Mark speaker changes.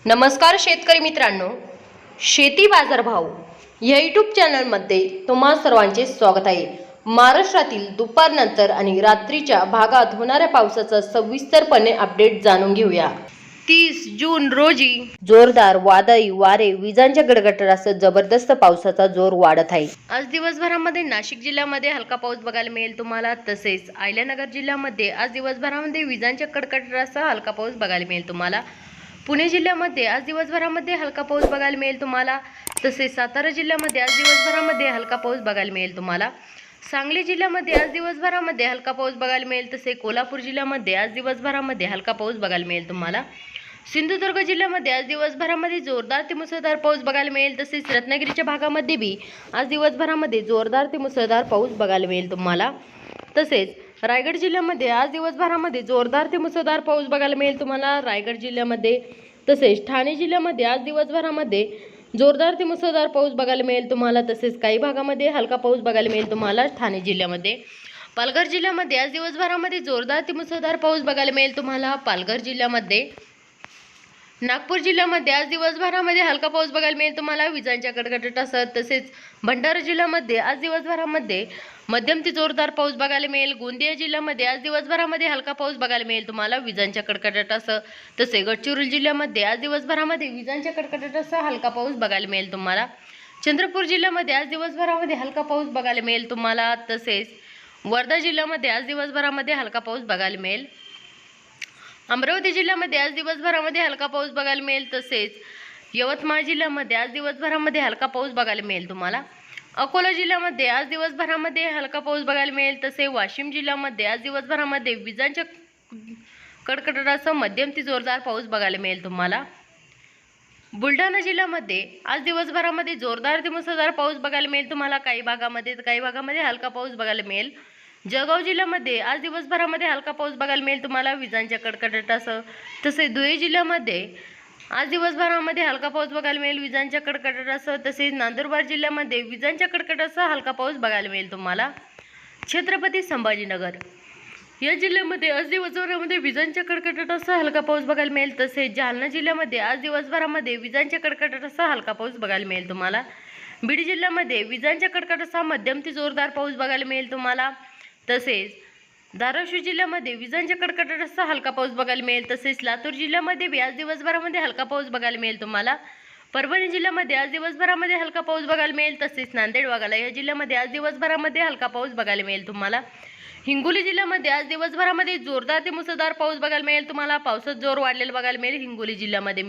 Speaker 1: नमस्कार शेतकरी मित्रांनो, शेती बाजारभाव या यूट्यूब चॅनलमध्ये तुम्हा सर्वांचे स्वागत आहे। महाराष्ट्रातील दुपारनंतर आणि रात्रीच्या भागात होणाऱ्या पावसाचा सविस्तरपणे अपडेट जाणून घेऊया। 30 जून रोजी जोरदार वादळी वारे, विजांच्या गडगडाटासह जबरदस्त पावसाचा जोर वाढत आहे। आज दिवसभरामध्ये नाशिक जिल्ह्यामध्ये हलका पाऊस बघायला मिळेल तुम्हाला, तसेच अहिल्यानगर जिल्ह्यामध्ये आज दिवसभरामध्ये विजांच्या कडकडाटासह हलका पाऊस बघायला मिळेल तुम्हाला। पुणे जिल्ह्यामध्ये आज दिवसभरामध्ये हलका पाऊस बघायला मिळेल तुम्हाला, तसेच सातारा जिल्ह्यामध्ये आज दिवसभरामध्ये हलका पाऊस बघायला मिळेल तुम्हाला। सांगली जिल्ह्यामध्ये आज दिवसभरामध्ये हलका पाऊस बघायला मिळेल, तसेच कोल्हापूर जिल्ह्यामध्ये आज दिवसभरामध्ये हलका पाऊस बघायला मिळेल तुम्हाला। सिंधुदुर्ग जिल्ह्यामध्ये आज दिवसभरामध्ये जोरदार ते मुसळधार पाऊस बघायला मिळेल, तसेच रत्नागिरीच्या भागामध्ये बी आज दिवसभरामध्ये जोरदार ते मुसळधार पाऊस बघायला मिळेल तुम्हाला। तसेच रायगड जिल्ह्यामध्ये आज दिवसभरामध्ये जोरदार ते मुसळधार पाऊस बघायला मिळेल तुम्हाला रायगड जिल्ह्यामध्ये। तसेच ठाणे जिल्ह्यामध्ये आज दिवसभरामध्ये जोरदार ते मुसळधार पाऊस बघायला मिळेल तुम्हाला, तसेच काही भागामध्ये हलका पाऊस बघायला मिळेल तुम्हाला ठाणे जिल्ह्यामध्ये। पालघर जिल्ह्यामध्ये आज दिवसभरामध्ये जोरदार ते मुसळधार पाऊस बघायला मिळेल तुम्हाला पालघर जिल्ह्यामध्ये। नागपूर जिल्ह्यामध्ये आज दिवसभरामध्ये हलका पाऊस बघायला मिळेल तुम्हाला विजांच्या कडकडाटासह, तसेच भंडारा जिल्ह्यामध्ये आज दिवसभरामध्ये मध्यम ते जोरदार पाऊस बघायला मिळेल। गोंदिया जिल्ह्यामध्ये आज दिवसभरामध्ये हलका पाऊस बघायला मिळेल तुम्हाला विजांच्या कडकडाटासह, तसेच गडचिरोली जिल्ह्यामध्ये आज दिवसभरामध्ये विजांच्या कडकडाटासह हलका पाऊस बघायला मिळेल तुम्हाला। चंद्रपूर जिल्ह्यामध्ये आज दिवसभरामध्ये हलका पाऊस बघायला मिळेल तुम्हाला, तसेच वर्धा जिल्ह्यामध्ये आज दिवसभरामध्ये हलका पाऊस बघायला मिळेल। अमरावती जिल्ह्यामध्ये आज दिवसभरामध्ये हलका पाऊस बघायला मिळेल, तसेच यवतमाळ जिल्ह्यामध्ये आज दिवसभरामध्ये हलका पाऊस बघायला मिळेल तुम्हाला। अकोला जिल्ह्यामध्ये आज दिवसभरामध्ये हलका पाऊस बघायला मिळेल, तसेच वाशिम जिल्ह्यामध्ये आज दिवसभरामध्ये विजांच्या कडकडाटासह मध्यम ते जोरदार पाऊस बघायला मिळेल तुम्हाला। बुलढाणा जिल्ह्यामध्ये आज दिवसभरामध्ये जोरदार ते मुसळधार पाऊस बघायला मिळेल तुम्हाला काही भागामध्ये हलका पाऊस बघायला मिळेल। जळगाव जिल्ह्यामध्ये आज दिवसभरामध्ये हलका पाऊस बघायला मिळेल तुम्हाला विजांच्या कडकडाटासह, तसेच धुळे जिल्ह्यामध्ये आज दिवसभरामध्ये हलका पाऊस बघायला मिळेल विजांच्या कडकडाटासह, तसेच नंदुरबार जिल्ह्यामध्ये विजांच्या कडकडाटासह हलका पाऊस बघायला मिळेल तुम्हाला। छत्रपती संभाजीनगर या जिल्ह्यामध्ये आज दिवसभरामध्ये विजांच्या कडकडाटासह हलका पाऊस बघायला मिळेल, तसेच जालना जिल्ह्यामध्ये आज दिवसभरामध्ये विजांच्या कडकडाटासह हलका पाऊस बघायला मिळेल तुम्हाला। बीड जिल्ह्यामध्ये विजांच्या कडकडाटासह मध्यम ते जोरदार पाऊस बघायला मिळेल तुम्हाला, तसेच धाराशिव जिल्ह्यामध्ये विजांच्या कडकडाटासह हलका पाऊस बघायला मिळेल, तसेच लातूर जिल्ह्यामध्ये आज दिवसभरामध्ये हलका पाऊस बघायला मिळेल तुम्हाला। परभणी जिल्ह्यामध्ये आज दिवसभरामध्ये हलका पाऊस बघायला मिळेल, तसेच नांदेड वाघाला या जिल्ह्यामध्ये आज दिवसभरामध्ये हलका पाऊस बघायला मिळेल तुम्हाला। हिंगोली जिल्ह्यामध्ये आज दिवसभरामध्ये जोरदार ते मुसळधार पाऊस बघायला मिळेल तुम्हाला, पावसाचा जोर वाढलेला बघायला मिळेल हिंगोली जिल्ह्यामध्ये।